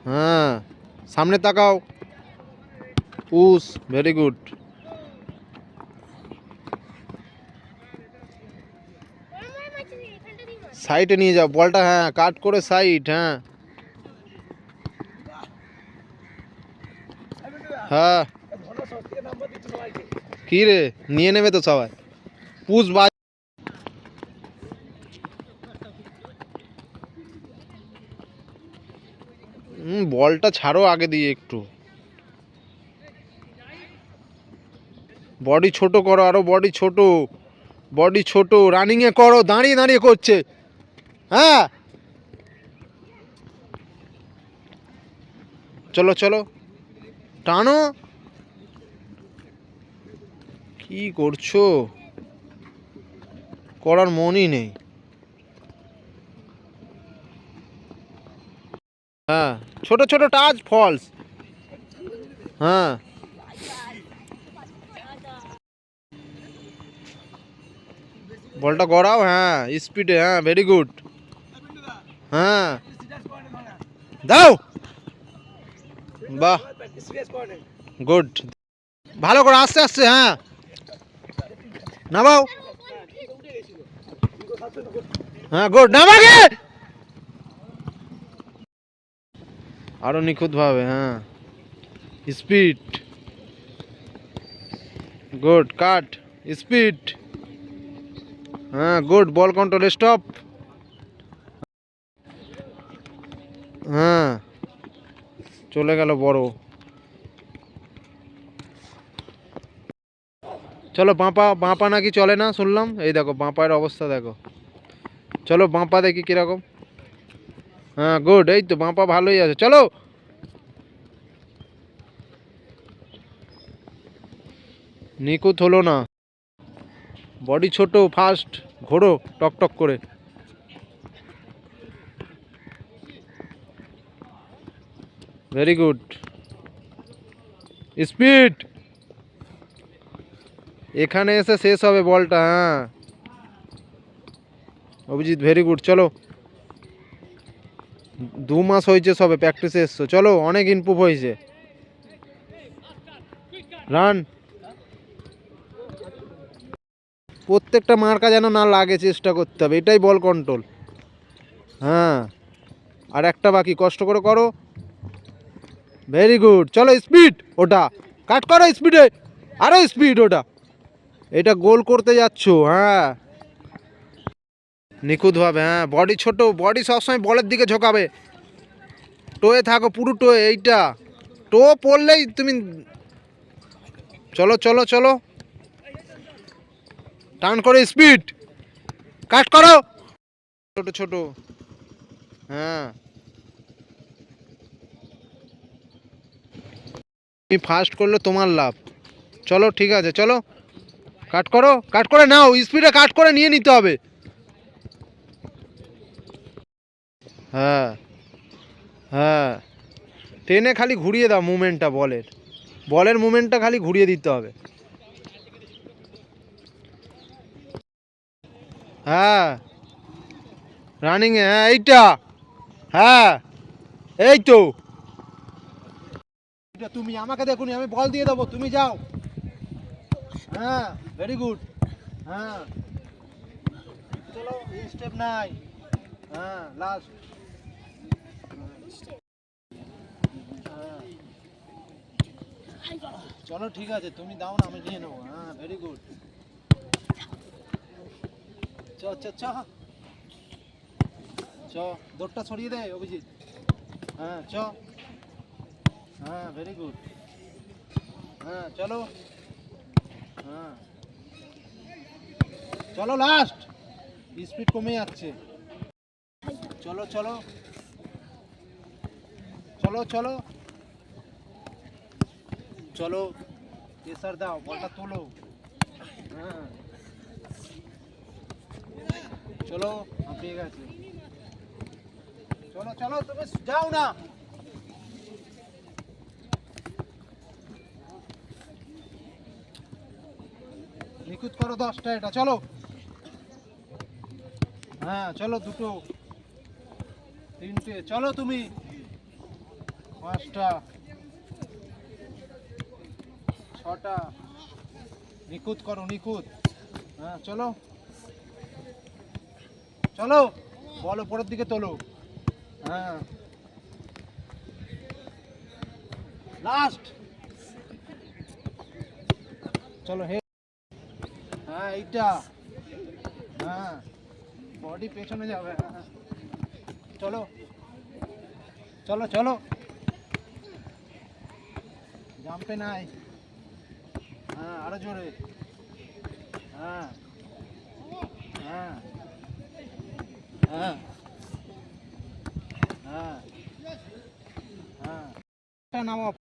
হ্যাঁ, সামনে তাকাও। Push, very good. সাইডে নিয়ে যাও বলটা। হ্যাঁ, কাট করে সাইড। হ্যাঁ হ্যাঁ, কি রে, নিয়ে নেবে তো সবাই। পুশ বাজ। বলটা ছাড়ো আগে দিয়ে একটু। বডি ছোট করো, আরো বডি ছোট। বডি ছোট, রানিং এ করো, দাঁড়িয়ে দাঁড়িয়ে করছে। হ্যাঁ, চলো চলো, টানো। কি করছো? করার মনই নেই। হ্যাঁ, ছোট ছোট টাচ ফলস। হ্যাঁ, বলটা গড়াও। হ্যাঁ, স্পিডে। হ্যাঁ, ভেরি গুড। হ্যাঁ, দাও। বাহ, গুড। ভালো করে, আস্তে আস্তে। হ্যাঁ, নামাও। হ্যাঁ, গুড, নামাগে। আরো নিখুঁত ভাবে। হ্যাঁ, স্পিড। গুড, কাট, স্পিড। হ্যাঁ, গুড, বল কন্ট্রোল, স্টপ। হ্যাঁ, চলে গেল বড়। চলো বাঁপা। বাঁপা নাকি চলে না শুনলাম। এই দেখো বাঁপায়ের অবস্থা দেখো। চলো বাঁপা দেখি কিরকম। হ্যাঁ, গুড, এই তো বাঁপা ভালোই আছে। চলো। নিখুঁত হলো না। বডি ছোট, ফাস্ট। ঘোরো টক টক করে। Very good, speed. এখানে এসে শেষ হবে বলটা। হ্যাঁ, অভিজিৎ, ভেরি গুড। চলো, 2 মাস হয়েছে সবে প্র্যাকটিসে এসছো। চলো, অনেক ইমপ্রুভ হয়েছে। রান। প্রত্যেকটা মার্কা যেন না লাগে চেষ্টা করতে হবে, এটাই বল কন্ট্রোল। হ্যাঁ, আর একটা বাকি, কষ্ট করে করো। Very good. চলো, স্পিড। ওটা কাট করো স্পিডে। আরো স্পিড ওটা। এটা গোল করতে যাচ্ছ। হ্যাঁ, নিখুঁতভাবে। হ্যাঁ, বডি ছোট, বডি সবসময় বলের দিকে ঝোঁকাবে। টোয়ে থাকো, পুরো টোয়ে। এইটা টো পড়লেই তুমি। চলো চলো চলো, টার্ন করে স্পিড। কাট করো। ছোট ছোট। হ্যাঁ, তুমি ফাস্ট করলে তোমার লাভ। চলো, ঠিক আছে, চলো। কাট করো, কাট করে নাও, স্পিডে কাট করে নিয়ে নিতে হবে। হ্যাঁ হ্যাঁ, টেনে খালি ঘুরিয়ে দাও মুভমেন্টটা, বলের বলের মুভমেন্টটা খালি ঘুরিয়ে দিতে হবে। হ্যাঁ, রানিংয়ে। হ্যাঁ, এইটা। হ্যাঁ, এই তো। এটা তুমি আমাকে দেখুনি, আমি বল দিয়ে দেবো, তুমি যাও। হ্যাঁ, ভেরি গুড। হ্যাঁ, চলো, এই স্টেপ নাই। হ্যাঁ, লাস্ট। চলো, ঠিক আছে, তুমি দাও না, আমি নিয়ে নেবো। হ্যাঁ, ভেরি গুড। চ চ চ চ, দৌড়টা ছড়িয়ে দে অভিজিৎ। হ্যাঁ, চ। হ্যাঁ, ভেরি গুড। হ্যাঁ, চলো। হ্যাঁ, চলো, লাস্ট। স্পিড কমে যাচ্ছে। চলো চলো চলো চলো চলো, প্রেসার দাও, বলটা তোলো। হ্যাঁ, চলো, হাঁপিয়ে গেছে। চলো চলো, তুমি যাও না। নিখুঁত করো 10টা এটা। চলো। হ্যাঁ, চলো, 2টো 3টে। চলো তুমি। 5টা 6টা, নিখুঁত করো নিখুঁত। হ্যাঁ চলো চলো, বল উপরের দিকে তোলো। হ্যাঁ লাস্ট, চলো হে। হ্যাঁ এইটা, হ্যাঁ বডি পেছনে যাবে। হ্যাঁ চলো চলো চলো, জাম্পে নাই। হ্যাঁ আরো জোরে। হ্যাঁ হ্যাঁ হ্যাঁ হ্যাঁ হ্যাঁ, নামাও।